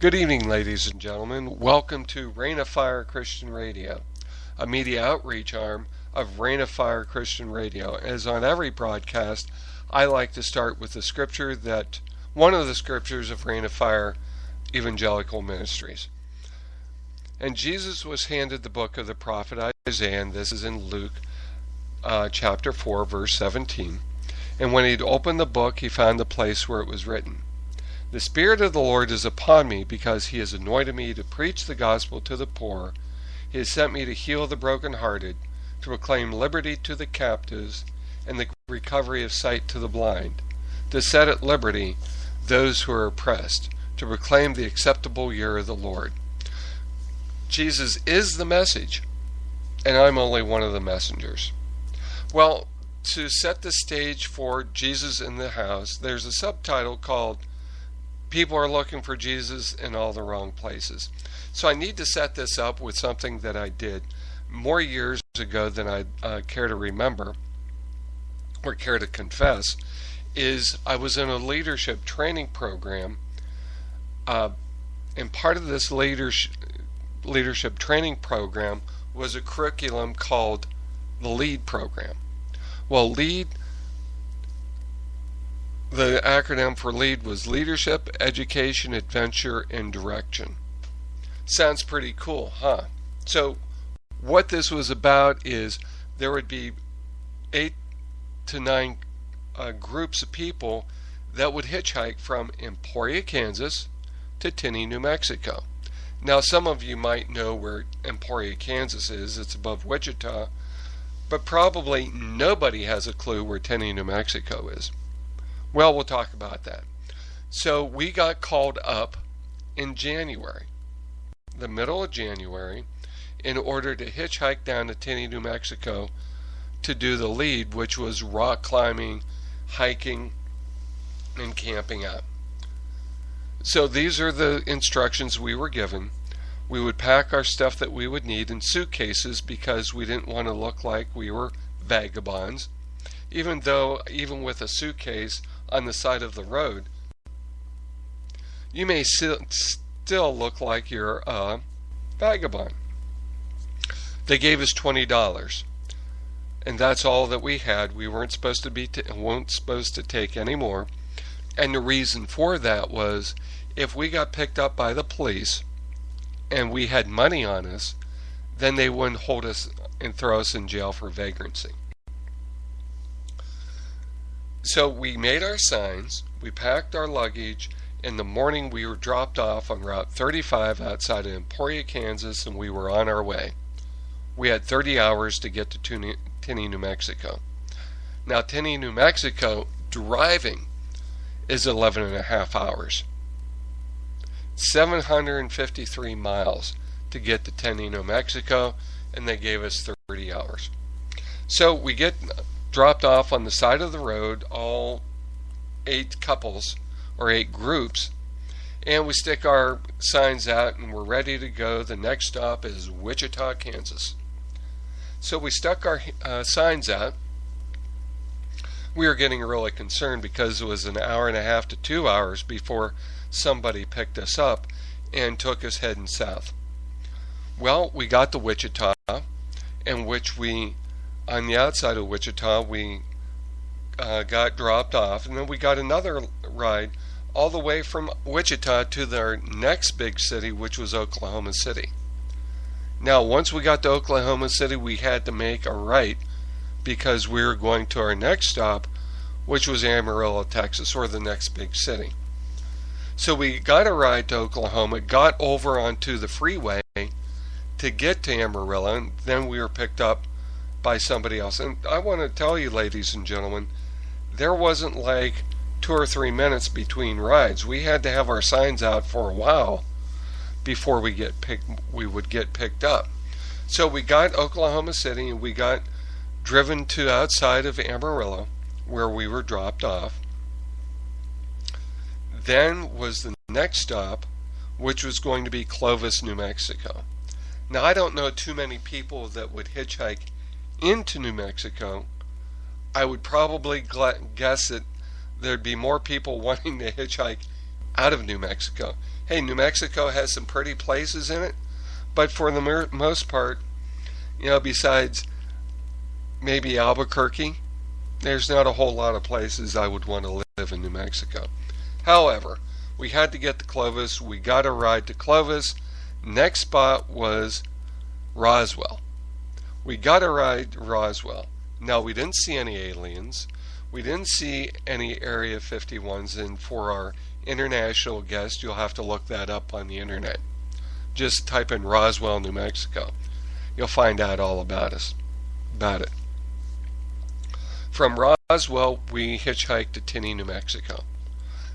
Good evening, ladies and gentlemen. Welcome to Rain of Fire Christian Radio, a media outreach arm of Rain of Fire Christian Radio. As on every broadcast, I like to start with one of the scriptures of Rain of Fire Evangelical Ministries. And Jesus was handed the book of the prophet Isaiah, and this is in Luke chapter 4, verse 17. And when he'd opened the book, he found the place where it was written, "The Spirit of the Lord is upon me, because he has anointed me to preach the gospel to the poor. He has sent me to heal the brokenhearted, to proclaim liberty to the captives, and the recovery of sight to the blind, to set at liberty those who are oppressed, to proclaim the acceptable year of the Lord." Jesus is the message, and I'm only one of the messengers. Well, to set the stage for Jesus in the House, there's a subtitle called "People Are Looking for Jesus in All the Wrong Places." So I need to set this up with something that I did more years ago than I care to remember or care to confess. Is I was in a leadership training program, and part of this leadership training program was a curriculum called the LEAD program. Well, LEAD, the acronym for LEAD was Leadership, Education, Adventure, and Direction. Sounds pretty cool, huh? So what this was about is there would be 8 to 9 groups of people that would hitchhike from Emporia, Kansas to Tinney, New Mexico. Now, some of you might know where Emporia, Kansas is. It's above Wichita, but probably nobody has a clue where Tinney, New Mexico is. Well, we'll talk about that. So we got called up in January, the middle of January, in order to hitchhike down to Tinney, New Mexico to do the LEAD, which was rock climbing, hiking, and camping out. So these are the instructions we were given. We would pack our stuff that we would need in suitcases because we didn't want to look like we were vagabonds. Even with a suitcase on the side of the road, you may still look like you're a vagabond. They gave us $20, and that's all that we had. We weren't supposed to take any more. And the reason for that was, if we got picked up by the police and we had money on us, then they wouldn't hold us and throw us in jail for vagrancy. So we made our signs, we packed our luggage. In the morning we were dropped off on Route 35 outside of Emporia, Kansas, and we were on our way. We had 30 hours to get to Tinney, New Mexico. Now, Tinney, New Mexico, driving is 11 and a half hours. 753 miles to get to Tinney, New Mexico, and they gave us 30 hours. So we get dropped off on the side of the road, all 8 couples or 8 groups, and we stick our signs out and we're ready to go. The next stop is Wichita, Kansas. So we stuck our signs out. We were getting really concerned because it was an hour and a half to 2 hours before somebody picked us up and took us heading south. Well, we got to Wichita, in which on the outside of Wichita, we got dropped off, and then we got another ride all the way from Wichita to their next big city, which was Oklahoma City. Now, once we got to Oklahoma City, we had to make a right because we were going to our next stop, which was Amarillo, Texas, or the next big city. So we got a ride to Oklahoma, got over onto the freeway to get to Amarillo, and then we were picked up by somebody else. And I want to tell you, ladies and gentlemen, there wasn't like 2 or 3 minutes between rides. We had to have our signs out for a while before we would get picked up. So we got Oklahoma City, and we got driven to outside of Amarillo, where we were dropped off. Then was the next stop, which was going to be Clovis, New Mexico. Now, I don't know too many people that would hitchhike into New Mexico. I would probably guess that there'd be more people wanting to hitchhike out of New Mexico. Hey, New Mexico has some pretty places in it, but for the most part, besides maybe Albuquerque, there's not a whole lot of places I would want to live in New Mexico. However, we had to get to Clovis. We got a ride to Clovis. Next spot was Roswell. We got a ride to Roswell. Now, we didn't see any aliens. We didn't see any Area 51s, and for our international guests, you'll have to look that up on the internet. Just type in Roswell, New Mexico. You'll find out all about it. From Roswell, we hitchhiked to Tinney, New Mexico.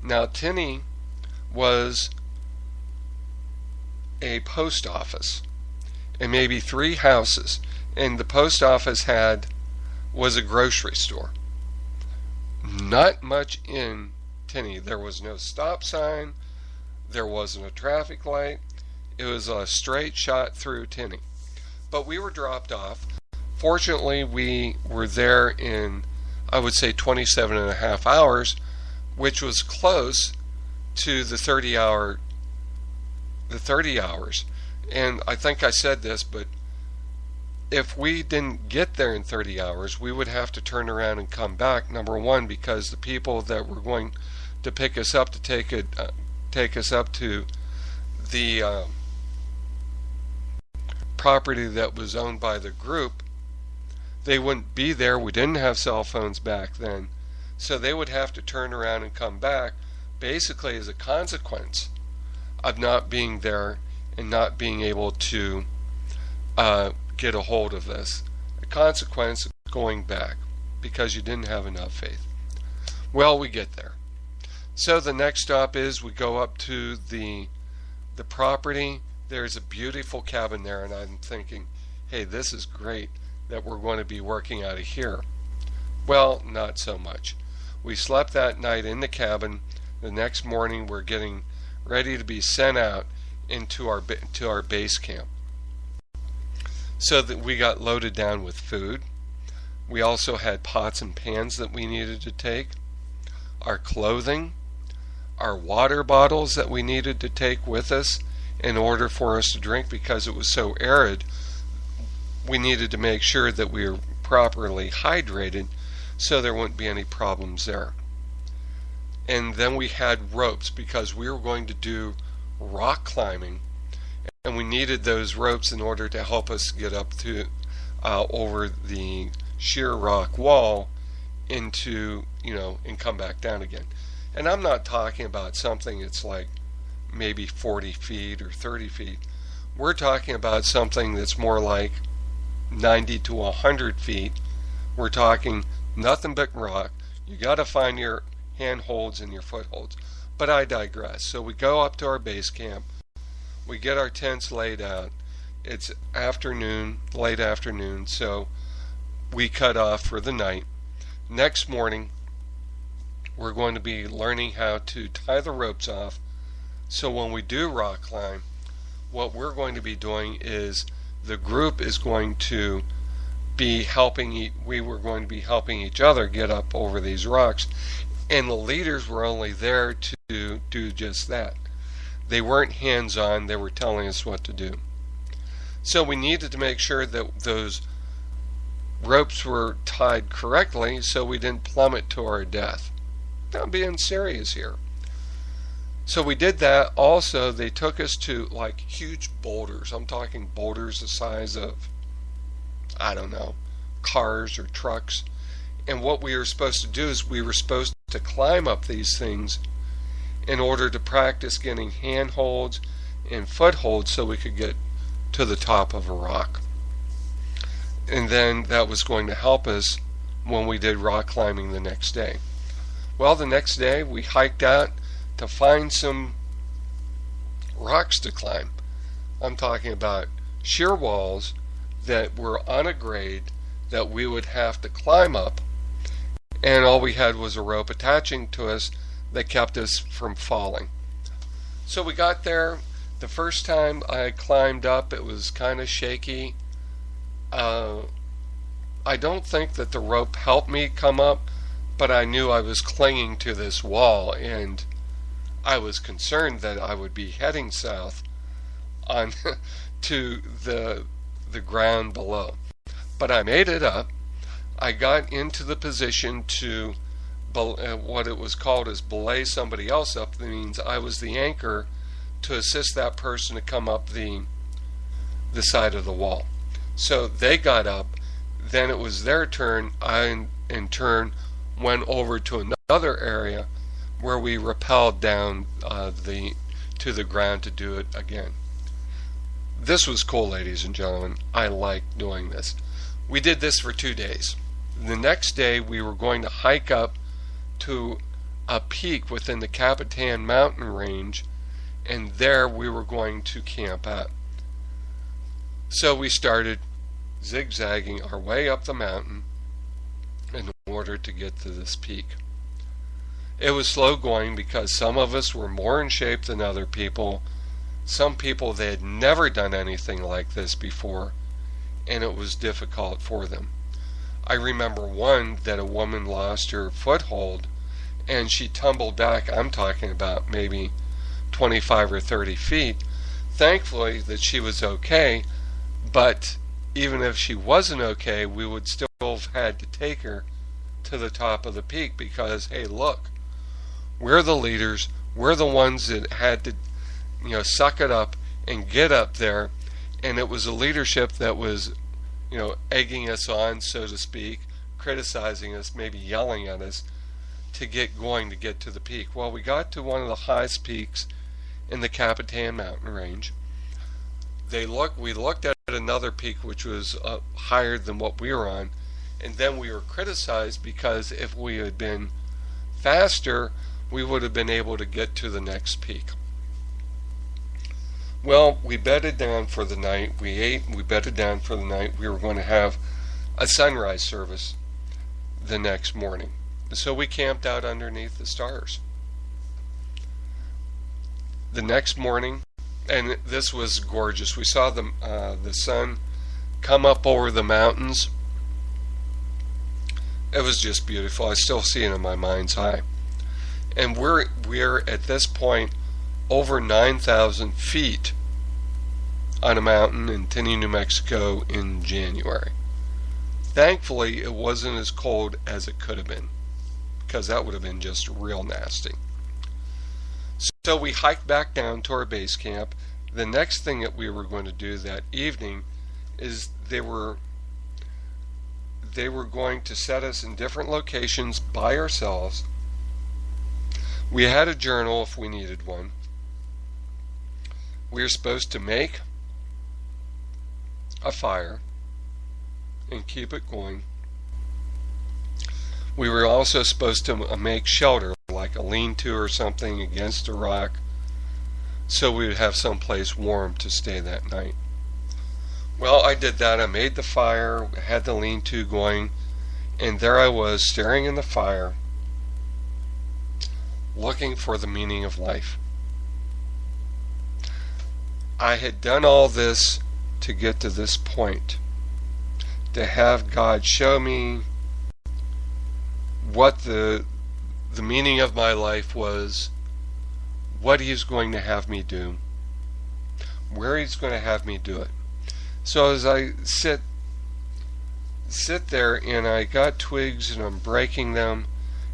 Now, Tinney was a post office and maybe 3 houses, and the post office was a grocery store. Not much in Tinney. There was no stop sign. There wasn't a traffic light. It was a straight shot through Tinney. But we were dropped off. Fortunately, we were there in, I would say, 27 and a half hours, which was close to the 30 hours. And I think I said this, but if we didn't get there in 30 hours, we would have to turn around and come back. Number one, because the people that were going to pick us up to take us up to the property that was owned by the group, they wouldn't be there. We didn't have cell phones back then, so they would have to turn around and come back, basically as a consequence of not being there and not being able to get a hold of this. A consequence of going back because you didn't have enough faith. Well, we get there. So the next stop is we go up to the property. There's a beautiful cabin there, and I'm thinking, hey, this is great that we're going to be working out of here. Well, not so much. We slept that night in the cabin. The next morning we're getting ready to be sent out into our base camp. So that we got loaded down with food. We also had pots and pans that we needed to take, our clothing, our water bottles that we needed to take with us in order for us to drink, because it was so arid. We needed to make sure that we were properly hydrated so there wouldn't be any problems there. And then we had ropes because we were going to do rock climbing, and we needed those ropes in order to help us get up to over the sheer rock wall into, and come back down again. And I'm not talking about something that's like maybe 40 feet or 30 feet. We're talking about something that's more like 90 to 100 feet. We're talking nothing but rock. You got to find your handholds and your footholds. But I digress. So we go up to our base camp. We get our tents laid out. It's afternoon, late afternoon, so we cut off for the night. Next morning, we're going to be learning how to tie the ropes off. So when we do rock climb, what we're going to be doing is the group is going to be helping, we were going to be helping each other get up over these rocks. And the leaders were only there to do just that. They weren't hands-on, they were telling us what to do. So we needed to make sure that those ropes were tied correctly so we didn't plummet to our death. I'm being serious here. So we did that. Also, they took us to like huge boulders. I'm talking boulders the size of, I don't know, cars or trucks. And what we were supposed to do is we were supposed to climb up these things in order to practice getting handholds and footholds so we could get to the top of a rock. And then that was going to help us when we did rock climbing the next day. Well, the next day we hiked out to find some rocks to climb. I'm talking about sheer walls that were on a grade that we would have to climb up, and all we had was a rope attaching to us that kept us from falling. So we got there. The first time I climbed up, it was kind of shaky. I don't think that the rope helped me come up, but I knew I was clinging to this wall, and I was concerned that I would be heading south on to the ground below. But I made it up. I got into the position to what it was called as belay somebody else up. That means I was the anchor to assist that person to come up the side of the wall. So they got up, then it was their turn. I in turn went over to another area where we rappelled down to the ground to do it again. This was cool, ladies and gentlemen. I liked doing this. We did this for 2 days. The next day we were going to hike up to a peak within the Capitan mountain range, and there we were going to camp out. So we started zigzagging our way up the mountain in order to get to this peak. It was slow going because some of us were more in shape than other people. Some people, they had never done anything like this before, and it was difficult for them. I remember one that a woman lost her foothold and she tumbled back. I'm talking about maybe 25 or 30 feet. Thankfully that she was okay, but even if she wasn't okay, we would still have had to take her to the top of the peak because, hey, look, we're the leaders. We're the ones that had to, suck it up and get up there. And it was a leadership that was, egging us on, so to speak, criticizing us, maybe yelling at us to get going to get to the peak. Well, we got to one of the highest peaks in the Capitan mountain range. We looked at another peak which was higher than what we were on, and then we were criticized because if we had been faster, we would have been able to get to the next peak. Well, we bedded down for the night. We ate, we bedded down for the night. We were going to have a sunrise service the next morning. So we camped out underneath the stars. The next morning, and this was gorgeous, we saw the sun come up over the mountains. It was just beautiful. I still see it in my mind's eye. And we're at this point over 9,000 feet on a mountain in Tenney, New Mexico in January. Thankfully, it wasn't as cold as it could have been, because that would have been just real nasty. So we hiked back down to our base camp. The next thing that we were going to do that evening is they were going to set us in different locations by ourselves. We had a journal if we needed one. We were supposed to make a fire and keep it going. We were also supposed to make shelter, like a lean-to or something against a rock, so we would have someplace warm to stay that night. Well, I did that. I made the fire, had the lean-to going, and there I was staring in the fire, looking for the meaning of life. I had done all this to get to this point, to have God show me what the meaning of my life was, what He's going to have me do, where He's going to have me do it. So as I sit there and I got twigs and I'm breaking them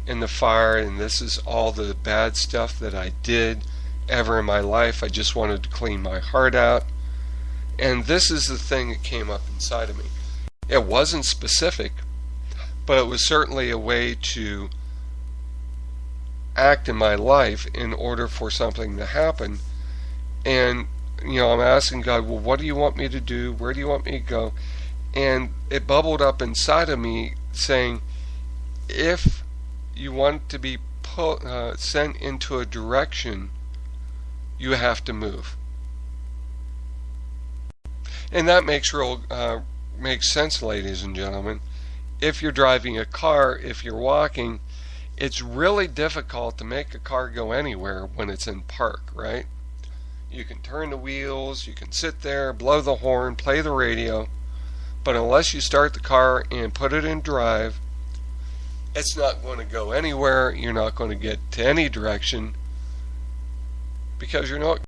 in the fire, and this is all the bad stuff that I did ever in my life. I just wanted to clean my heart out, and this is the thing that came up inside of me. It wasn't specific, but it was certainly a way to act in my life in order for something to happen. And I'm asking God, well, what do you want me to do? Where do you want me to go? And it bubbled up inside of me saying, if you want to be sent into a direction, you have to move. And that makes sense, ladies and gentlemen. If you're driving a car, if you're walking, it's really difficult to make a car go anywhere when it's in park, right? You can turn the wheels, you can sit there, blow the horn, play the radio, but unless you start the car and put it in drive, it's not going to go anywhere. You're not going to get to any direction. because you're not